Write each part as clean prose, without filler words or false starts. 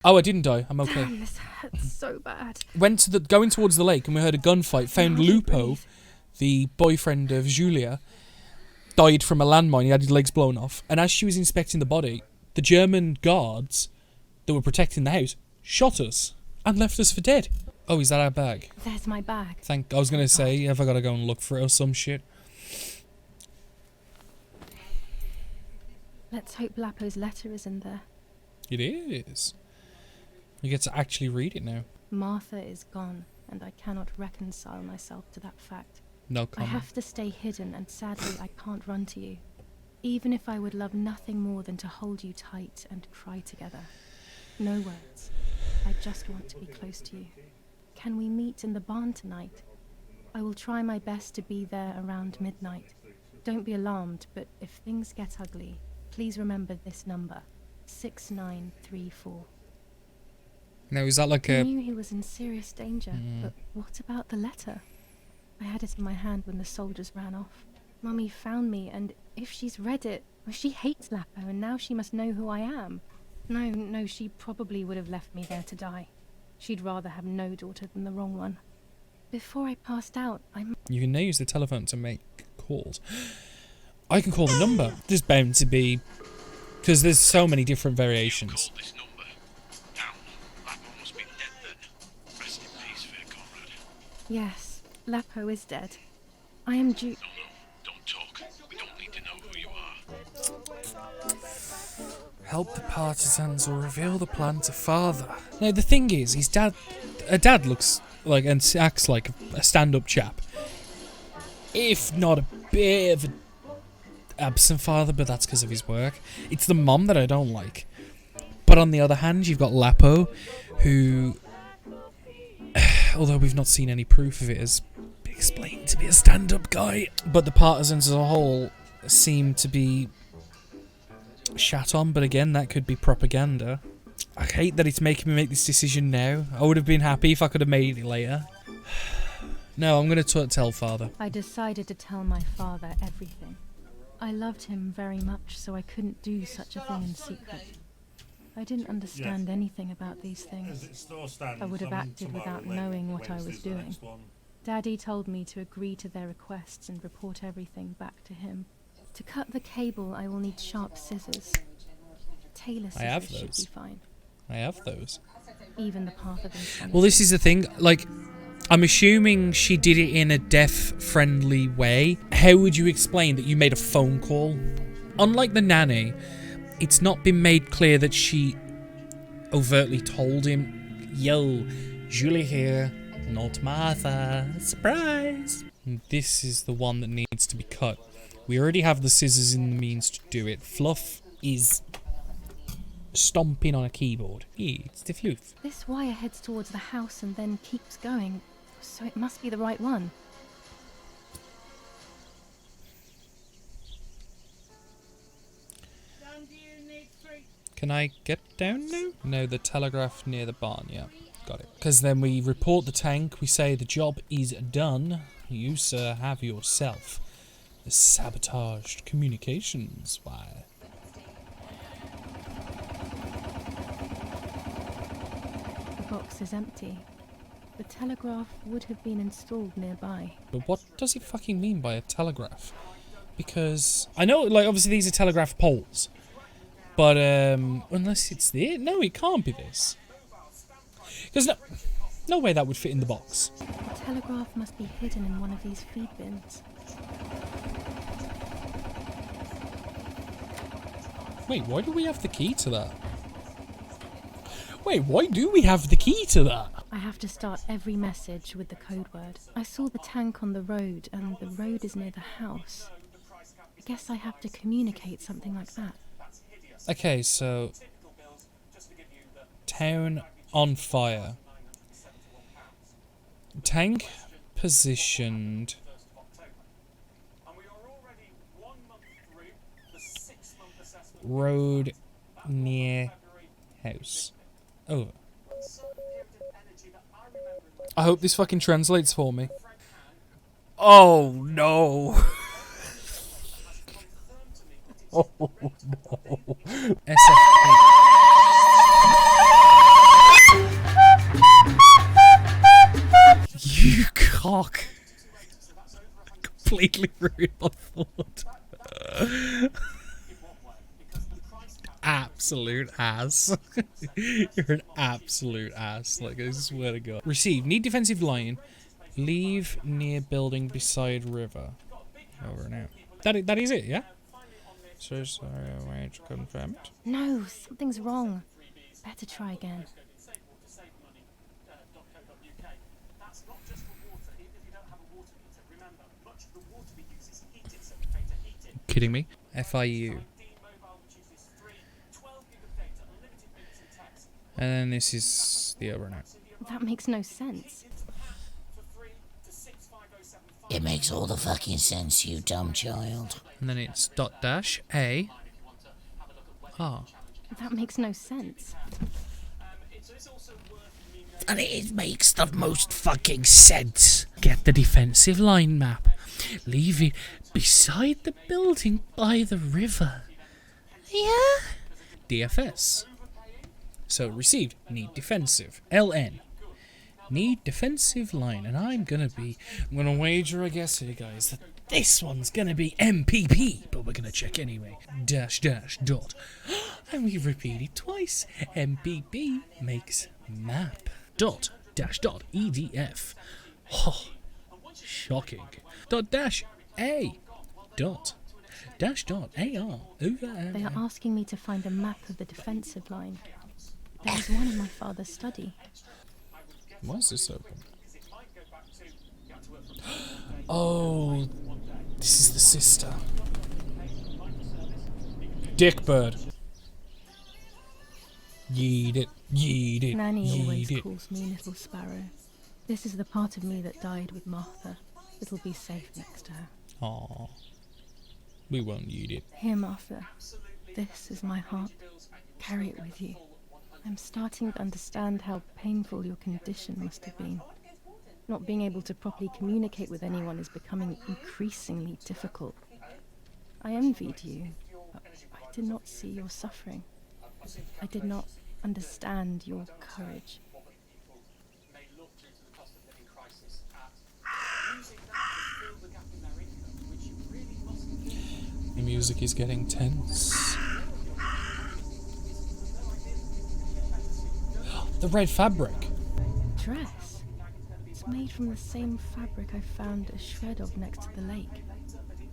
Oh, I didn't die. I'm okay. Damn, this hurts so bad. Going towards the lake, and we heard a gunfight. Found Lupo, the boyfriend of Julia, died from a landmine. He had his legs blown off. And as she was inspecting the body, the German guards that were protecting the house shot us and left us for dead. Oh, is that our bag? There's my bag. I was going to say, have I got to go and look for it or some shit? Let's hope Lapo's letter is in there. It is. You get to actually read it now. Martha is gone, and I cannot reconcile myself to that fact. No I comment. have to stay hidden, and sadly I can't run to you. Even if I would love nothing more than to hold you tight and cry together. No words. I just want to be close to you. Can we meet in the barn tonight? I will try my best to be there around midnight. Don't be alarmed, but if things get ugly, please remember this number, 6934. Now, is that like I a... knew he was in serious danger, but what about the letter? I had it in my hand when the soldiers ran off. Mummy found me, and if she's read it, well, she hates Lapo, and now she must know who I am. No, she probably would have left me there to die. She'd rather have no daughter than the wrong one. Before I passed out, You can now use the telephone to make calls. I can call the number. There's bound to be... Because there's so many different variations. This number. Now, Lapo must be dead then. Rest in peace, fair comrade. Yes, Lapo is dead. I am due... No, don't talk. We don't need to know who you are. Help the partisans or reveal the plan to father. Now, the thing is, his dad... A dad looks like and acts like a stand-up chap. If not a bit of an absent father, but that's because of his work. It's the mom that I don't like. But on the other hand, you've got Lapo, who... although we've not seen any proof of it, has been explained to be a stand-up guy. But the partisans as a whole seem to be shat on, but again, that could be propaganda. I hate that it's making me make this decision now. I would have been happy if I could have made it later. No, I'm going to tell father. I decided to tell my father everything. I loved him very much, so I couldn't do such a thing in secret. I didn't understand anything about these things. I would have acted without knowing what I was doing. Daddy told me to agree to their requests and report everything back to him. To cut the cable, I will need sharp scissors. Tailor scissors should be fine. I have those. Even the path of insanity. Well, this is the thing. Like, I'm assuming she did it in a deaf-friendly way. How would you explain that you made a phone call? Unlike the nanny, it's not been made clear that she overtly told him, yo, Julie here, not Martha, surprise. And this is the one that needs to be cut. We already have the scissors in the means to do it. Fluff is stomping on a keyboard. Yeah, it's the Fluff. This wire heads towards the house and then keeps going, so it must be the right one. Can I get down now? No, the telegraph near the barn, yeah. Got it. Because then we report the tank, we say the job is done. You, sir, have yourself the sabotaged communications wire. The box is empty. The telegraph would have been installed nearby. But what does he fucking mean by a telegraph? Because I know, like, obviously these are telegraph poles. But, unless it's there? No, it can't be this. Because no way that would fit in the box. The telegraph must be hidden in one of these feed bins. Wait, why do we have the key to that? Wait, why do we have the key to that? I have to start every message with the code word. I saw the tank on the road, and the road is near the house. I guess I have to communicate something like that. Okay, so... Town on fire. Tank positioned. Road near house. Over. I hope this fucking translates for me. Oh no. Oh no. SF8. Fuck. Completely ruined my thought. Absolute ass. You're an absolute ass. Like, I swear to God. Receive. Need defensive line. Leave near building beside river. Over now. That is it, yeah? So sorry, wait, confirmed. No, something's wrong. Better try again. Kidding me? FIU. And then this is the over now. That makes no sense. It makes all the fucking sense, you dumb child. And then it's dot dash A. Ah. That makes no sense. And it makes the most fucking sense. Get the defensive line map. Leave it beside the building by the river. Yeah? DFS. So received. Need defensive. LN. Need defensive line. And I'm gonna wager, I guess here, guys, that this one's gonna be MPP. But we're gonna check anyway. Dash dash dot. And we repeat it twice. MPP makes map. Dot dash dot EDF. Oh, shocking. Dot dash A. Dot dash dot AR. They are asking me to find a map of the defensive line. There is one in my father's study. Why is this open? Oh, this is the sister. Dickbird. Yeet it, yeet it, Nanny yeet always it. calls me Little Sparrow. This is the part of me that died with Martha. It'll be safe next to her. Aw. We won't yeet it. Here, Martha. This is my heart. Carry it with you. I'm starting to understand how painful your condition must have been. Not being able to properly communicate with anyone is becoming increasingly difficult. I envied you, but I did not see your suffering. I did not understand your courage. The music is getting tense. The red fabric. Dress? It's made from the same fabric I found a shred of next to the lake.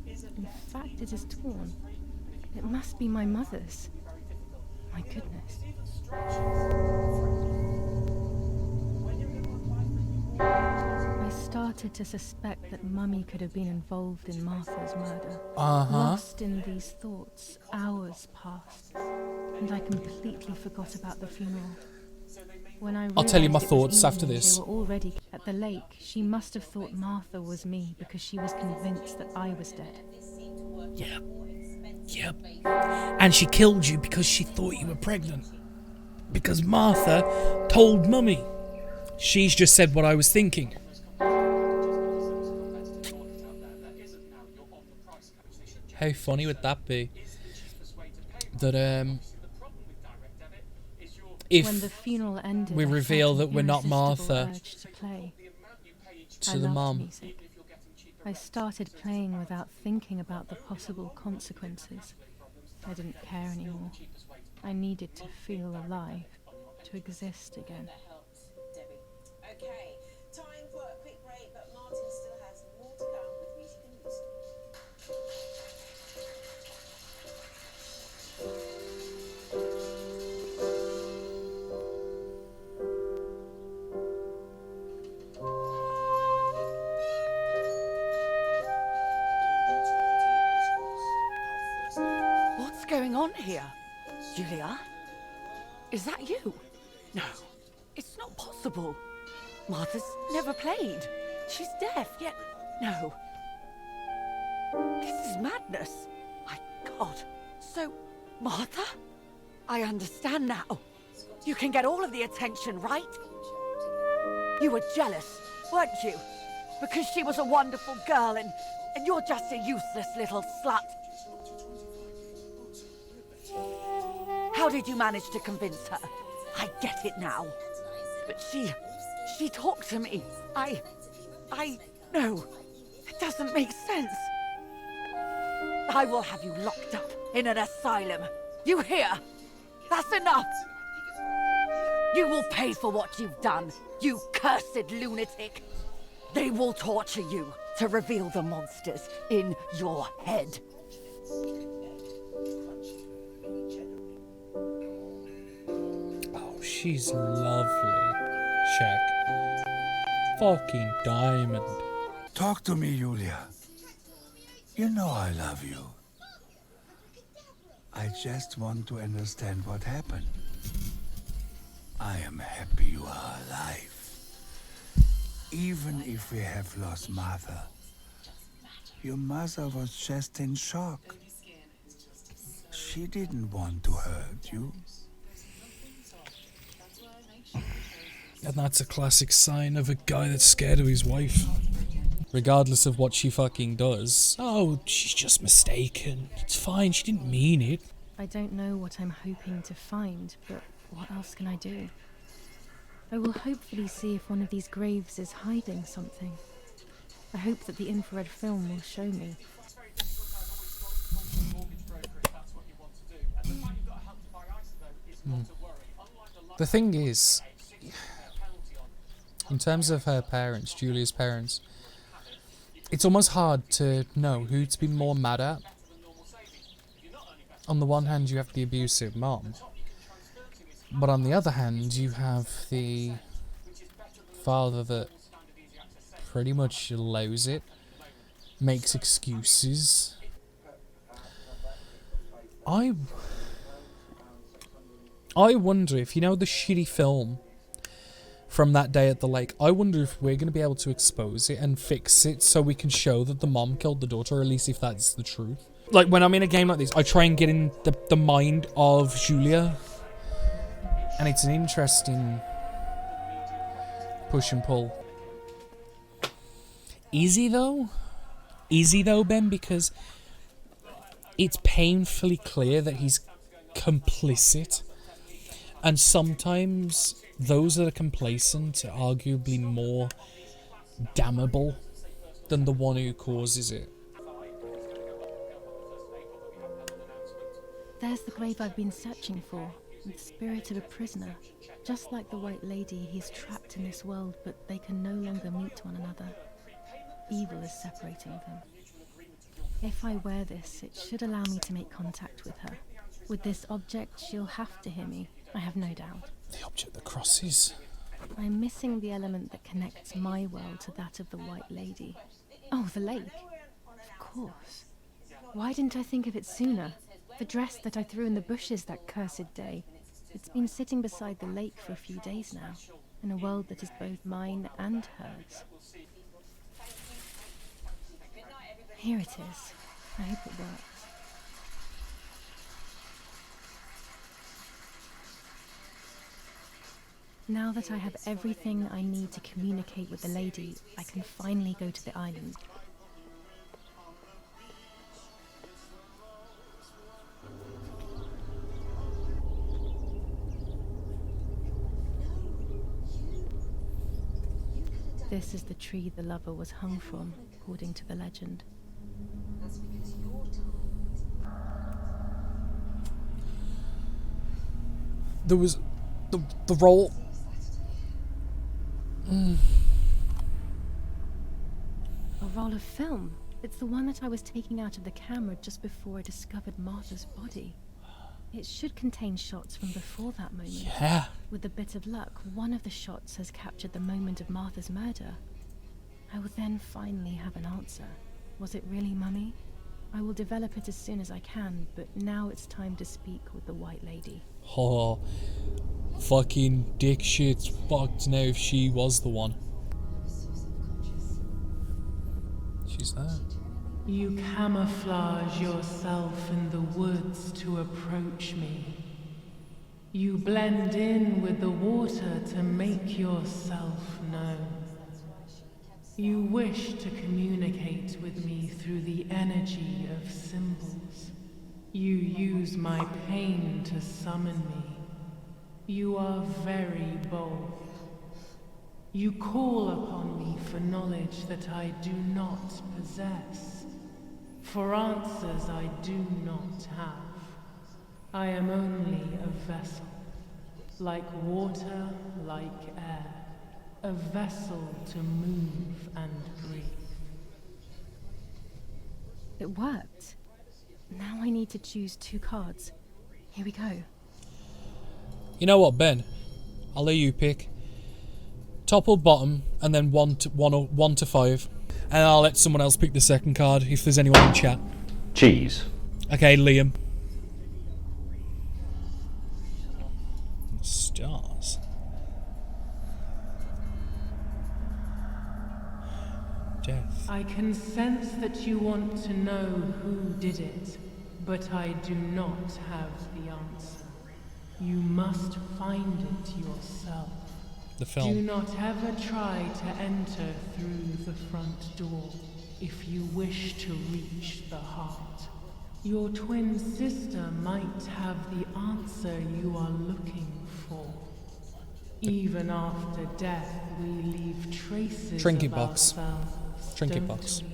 In fact, it is torn. It must be my mother's. My goodness. I started to suspect that Mummy could have been involved in Martha's murder. Lost in these thoughts, hours passed, and I completely forgot about the funeral. When I'll tell you my realised it was thoughts after evening, this. They were already at the lake. She must have thought Martha was me because she was convinced that I was dead. Yep. Yep. And she killed you because she thought you were pregnant. Because Martha told Mummy. She's just said what I was thinking. How funny would that be? That When the funeral ended, we I reveal felt that an we're not irresistible Martha urge to play. to I the loved mum. music. I started playing without thinking about the possible consequences. I didn't care anymore. I needed to feel alive, to exist again. Okay, time for a quick break, but Martin still has more to come with music and news. What's going on here? Julia? Is that you? No, it's not possible. Martha's never played. She's deaf, yet no. This is madness. My God. So, Martha? I understand now. You can get all of the attention, right? You were jealous, weren't you? Because she was a wonderful girl and you're just a useless little slut. How did you manage to convince her? I get it now. But she talked to me. No, it doesn't make sense. I will have you locked up in an asylum. You hear? That's enough. You will pay for what you've done, you cursed lunatic. They will torture you to reveal the monsters in your head. Oh, she's lovely. Check. Fucking diamond. Talk to me, Julia. You know I love you. I just want to understand what happened. I am happy you are alive. Even if we have lost Mother. Your mother was just in shock. She didn't want to hurt you. And that's a classic sign of a guy that's scared of his wife. Regardless of what she fucking does. Oh, she's just mistaken. It's fine, she didn't mean it. I don't know what I'm hoping to find, but what else can I do? I will hopefully see if one of these graves is hiding something. I hope that the infrared film will show me. The thing is, in terms of her parents, Julia's parents, it's almost hard to know who to be more mad at. On the one hand, you have the abusive mom, but on the other hand, you have the father that pretty much allows it, makes excuses. I wonder if, you know, the shitty film from that day at the lake, I wonder if we're going to be able to expose it and fix it so we can show that the mom killed the daughter, or at least if that's the truth. Like, when I'm in a game like this, I try and get in the mind of Julia. And it's an interesting push and pull. Easy though, Ben, because it's painfully clear that he's complicit. And sometimes those that are complacent are arguably more damnable than the one who causes it. There's the grave I've been searching for, the spirit of a prisoner. Just like the White Lady, he's trapped in this world, but they can no longer meet one another. Evil is separating them. If I wear this, it should allow me to make contact with her. With this object, she'll have to hear me, I have no doubt. The object that crosses. I'm missing the element that connects my world to that of the White Lady. Oh, the lake. Of course. Why didn't I think of it sooner? The dress that I threw in the bushes that cursed day. It's been sitting beside the lake for a few days now, in a world that is both mine and hers. Here it is. I hope it works. Now that I have everything I need to communicate with the lady, I can finally go to the island. This is the tree the lover was hung from, according to the legend. There was the roll. A roll of film. It's the one that I was taking out of the camera just before I discovered Martha's body. It should contain shots from before that moment. Yeah. With a bit of luck, one of the shots has captured the moment of Martha's murder. I will then finally have an answer. Was it really Mummy? I will develop it as soon as I can, but now it's time to speak with the White Lady. Oh, fucking dick shit's fucked now if she was the one. She's there. You camouflage yourself in the woods to approach me. You blend in with the water to make yourself known. You wish to communicate with me through the energy of symbols. You use my pain to summon me. You are very bold. You call upon me for knowledge that I do not possess, for answers I do not have. I am only a vessel, like water, like air, a vessel to move and breathe. It worked. Now I need to choose 2 cards. Here we go. You know what, Ben? I'll let you pick. Top or bottom, and then 1 to 5. And I'll let someone else pick the second card if there's anyone in chat. Cheese. Okay, Liam. Stars. Death. I can sense that you want to know who did it, but I do not have the answer. You must find it yourself. The film. Do not ever try to enter through the front door if you wish to reach the heart. Your twin sister might have the answer you are looking for. Even after death, we leave traces Trinket of box. ourselves, Trinket don't box. we?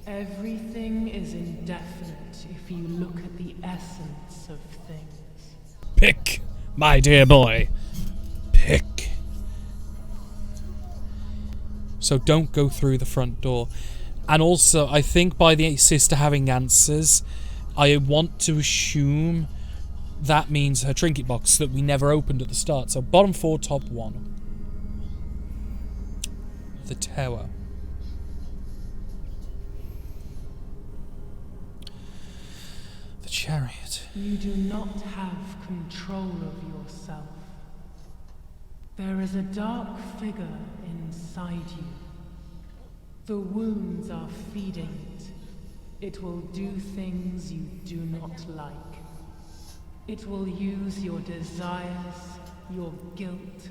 Everything is indefinite if you look at the essence of things. Pick, my dear boy. Pick. So don't go through the front door. And also, I think by the sister having answers, I want to assume that means her trinket box that we never opened at the start. So bottom 4, top 1. The tower. The chariot. You do not have control of yourself. There is a dark figure inside you. The wounds are feeding it. It will do things you do not like. It will use your desires, your guilt,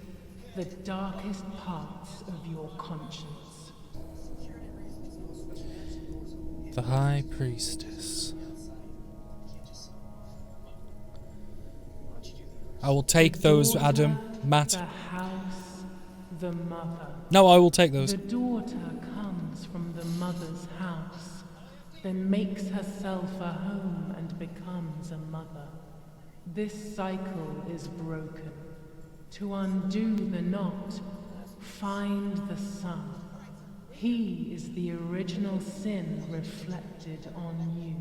the darkest parts of your conscience. The High Priestess. I will take those, Daughter, Adam. Matt. The house, the mother. No, I will take those. The daughter comes from the mother's house, then makes herself a home and becomes a mother. This cycle is broken. To undo the knot, find the Son. He is the original sin reflected on you.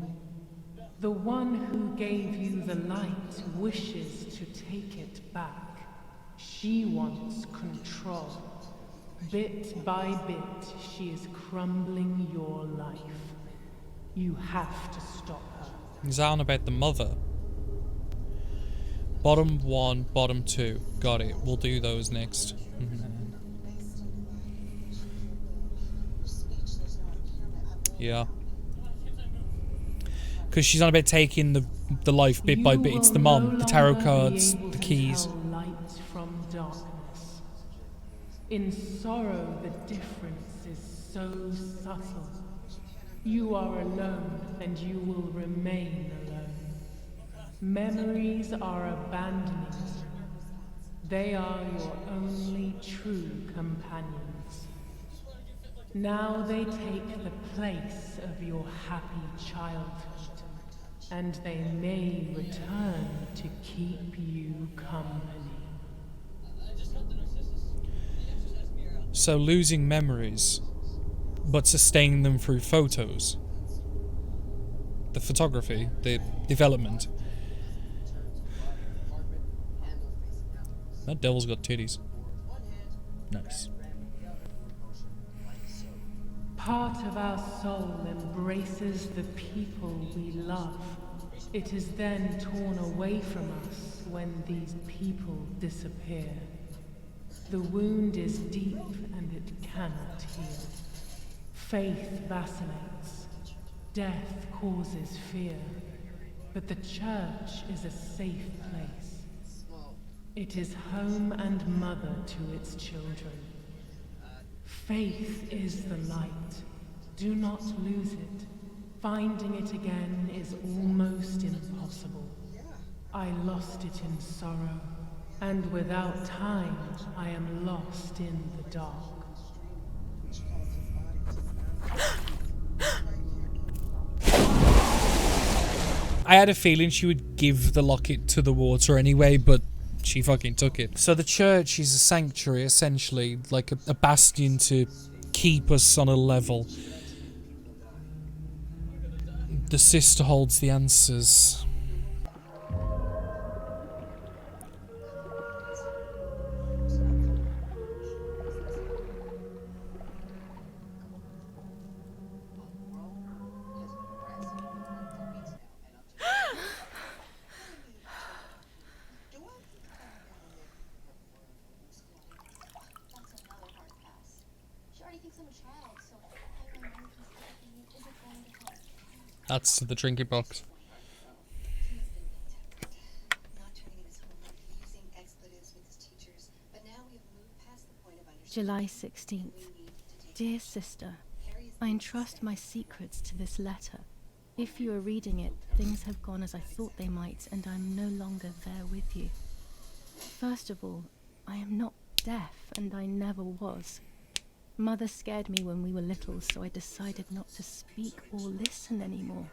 The one who gave you the light wishes to take it back. She wants control. Bit by bit, she is crumbling your life. You have to stop her. He's on about the mother. Bottom 1, bottom 2. Got it. We'll do those next. Yeah. Because she's on about taking the life bit by bit. It's the mom, the tarot cards, the keys. Light from darkness. In sorrow, the difference is so subtle. You are alone, and you will remain alone. Memories are abandoning you. They are your only true companions. Now they take the place of your happy childhood, and they may return to keep you company. So losing memories, but sustaining them through photos. The photography, the development. That devil's got titties. Nice. Part of our soul embraces the people we love. It is then torn away from us when these people disappear. The wound is deep and it cannot heal. Faith vacillates. Death causes fear. But the church is a safe place. It is home and mother to its children. Faith is the light. Do not lose it. Finding it again is almost impossible. I lost it in sorrow. And without time, I am lost in the dark. I had a feeling she would give the locket to the water anyway, but she fucking took it. So the church is a sanctuary, essentially, like a bastion to keep us on a level. The sister holds the answers. That's the drinking box. July 16th. Dear sister, I entrust my secrets to this letter. If you are reading it, things have gone as I thought they might, and I'm no longer there with you. First of all, I am not deaf, and I never was. Mother scared me when we were little, so I decided not to speak or listen anymore.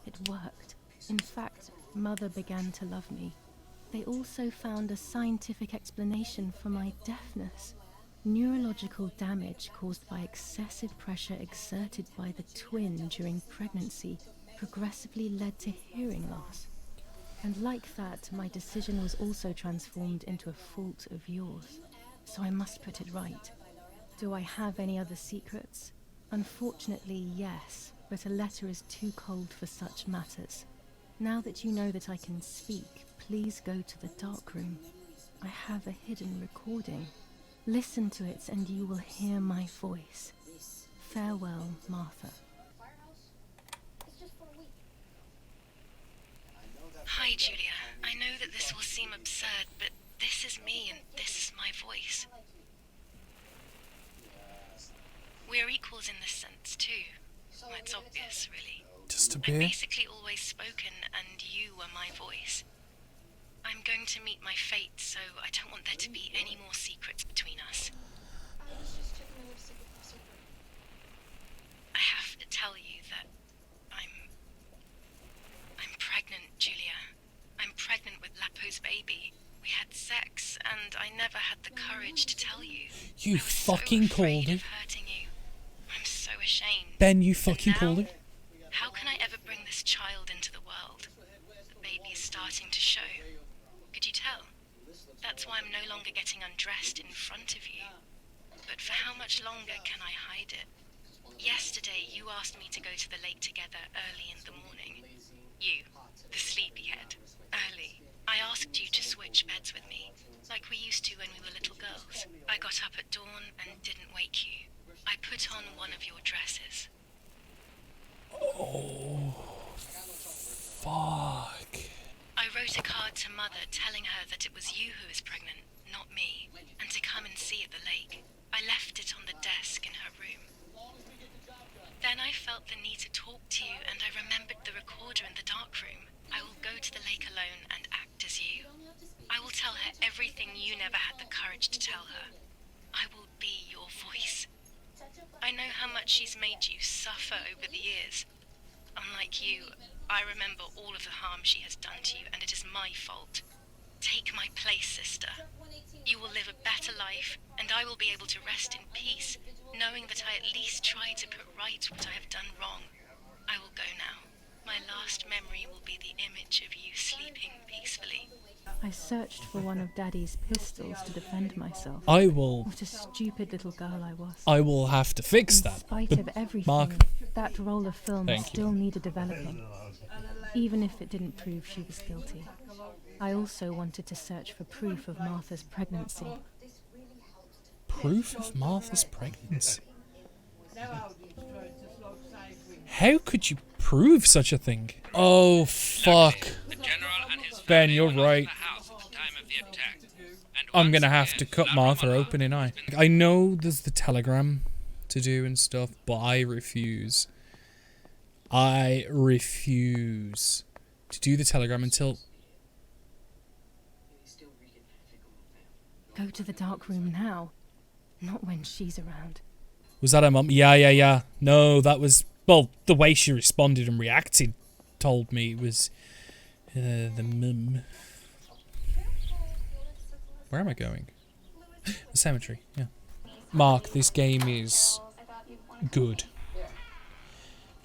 It worked. In fact, Mother began to love me. They also found a scientific explanation for my deafness. Neurological damage caused by excessive pressure exerted by the twin during pregnancy progressively led to hearing loss. And like that, my decision was also transformed into a fault of yours. So I must put it right. Do I have any other secrets? Unfortunately, yes, but a letter is too cold for such matters. Now that you know that I can speak, please go to the dark room. I have a hidden recording. Listen to it and you will hear my voice. Farewell, Martha. Hi, Julia. I know that this will seem absurd, but this is me and this is my voice. We're equals in this sense, too. Well, it's obvious, really. Just a I've bit. basically always spoken, and you were my voice. I'm going to meet my fate, so I don't want there to be any more secrets between us. I have to tell you that I'm pregnant, Julia. I'm pregnant with Lapo's baby. We had sex, and I never had the courage to tell you. You I was fucking so afraid called it. of hurting you. I'm so ashamed. Ben, you fucking And called now, it. how can I ever bring this child into the world? The baby is starting to show. Could you tell? That's why I'm no longer getting undressed in front of you. But for how much longer can I hide it? Yesterday, you asked me to go to the lake together early in the morning. You, the sleepyhead, early. I asked you to switch beds with me, like we used to when we were little girls. I got up at dawn and didn't wake you. I put on one of your dresses. Oh, fuck. I wrote a card to Mother telling her that it was you who was pregnant, not me, and to come and see at the lake. I left it on the desk in her room. Then I felt the need to talk to you, and I remembered the recorder in the dark room. I will go to the lake alone and act as you. I will tell her everything you never had the courage to tell her. I will be your voice. I know how much she's made you suffer over the years. Unlike you, I remember all of the harm she has done to you, and it is my fault. Take my place, sister. You will live a better life, and I will be able to rest in peace, knowing that I at least tried to put right what I have done wrong. I will go now. My last memory will be the image of you sleeping peacefully. I searched for one of Daddy's pistols to defend myself. I will What a stupid little girl I was. have to fix In that. spite But of everything, Mark, that roll of film Thank you. still needed developing, even if it didn't prove she was guilty. I also wanted to search for proof of Martha's pregnancy. proof of Martha's pregnancy? How could you prove such a thing? Oh, fuck. The general and his Ben, family you're were not in right. the house at the time of the attack. And I'm once gonna have again, to cut La Martha Romana open, has I. been I know there's the telegram to do and stuff, but I refuse. I refuse to do the telegram until... Go to the dark room now. Not when she's around. Was that her mum? Yeah. No, that was... Well, the way she responded and reacted told me it was the mum. Where am I going? The cemetery, yeah. Mark, this game is good.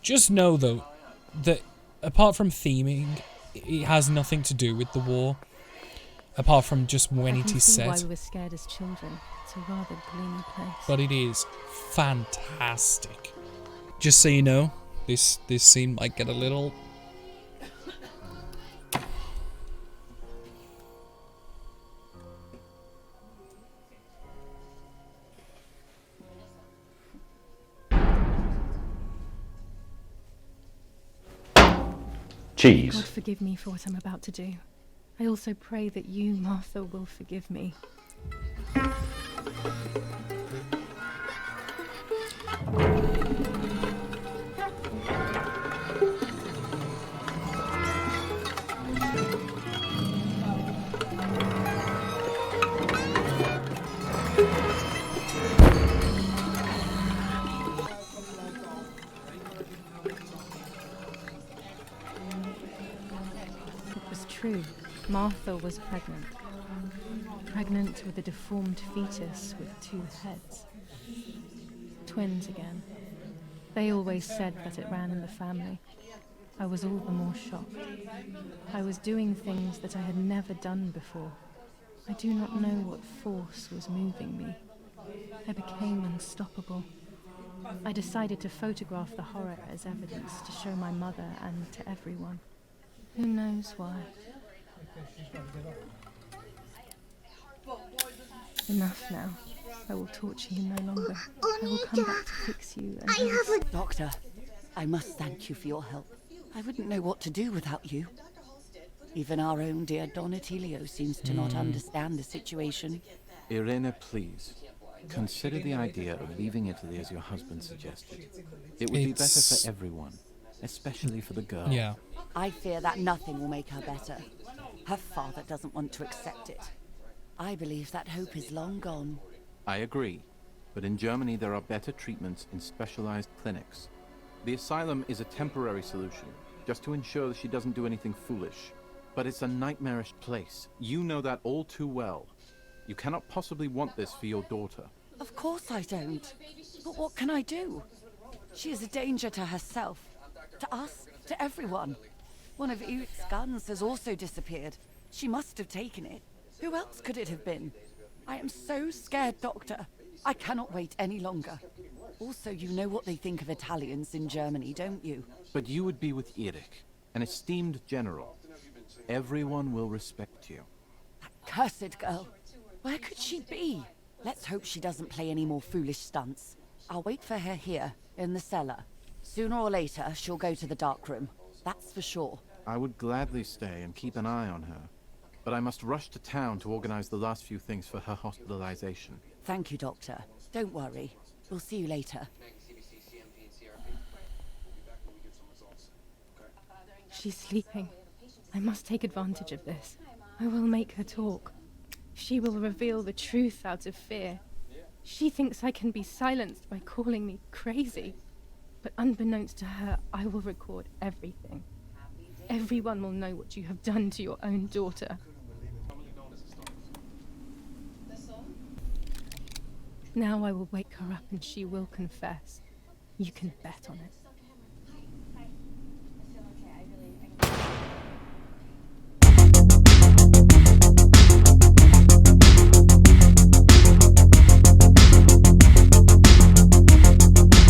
Just know, though, that apart from theming, it has nothing to do with the war. Apart from just when it is set. I can see why we were scared as children. It's a rather gloomy place. But it is fantastic. Just so you know, this scene might get a little... God forgive me for what I'm about to do. I also pray that you, Martha, will forgive me. True, Martha was pregnant. Pregnant with a deformed fetus with 2 heads. Twins again. They always said that it ran in the family. I was all the more shocked. I was doing things that I had never done before. I do not know what force was moving me. I became unstoppable. I decided to photograph the horror as evidence to show my mother and to everyone. Who knows why? Enough now. I will torture you no longer. I will come back to fix you and... Doctor, I must thank you for your help. I wouldn't know what to do without you. Even our own dear Donatello seems to not understand the situation. Irene, please. Consider the idea of leaving Italy as your husband suggested. It would be better for everyone, especially for the girl. Yeah. I fear that nothing will make her better. Her father doesn't want to accept it. I believe that hope is long gone. I agree, but in Germany there are better treatments in specialized clinics. The asylum is a temporary solution, just to ensure that she doesn't do anything foolish. But it's a nightmarish place. You know that all too well. You cannot possibly want this for your daughter. Of course I don't. But what can I do? She is a danger to herself, to us, to everyone. One of Eric's guns has also disappeared. She must have taken it. Who else could it have been? I am so scared, Doctor. I cannot wait any longer. Also, you know what they think of Italians in Germany, don't you? But you would be with Eric, an esteemed general. Everyone will respect you. That cursed girl. Where could she be? Let's hope she doesn't play any more foolish stunts. I'll wait for her here, in the cellar. Sooner or later, she'll go to the dark room. That's for sure. I would gladly stay and keep an eye on her. But I must rush to town to organize the last few things for her hospitalization. Thank you, Doctor. Don't worry. We'll see you later. She's sleeping. I must take advantage of this. I will make her talk. She will reveal the truth out of fear. She thinks I can be silenced by calling me crazy. But unbeknownst to her, I will record everything. Everyone will know what you have done to your own daughter. Now I will wake her up and she will confess. You can bet on it.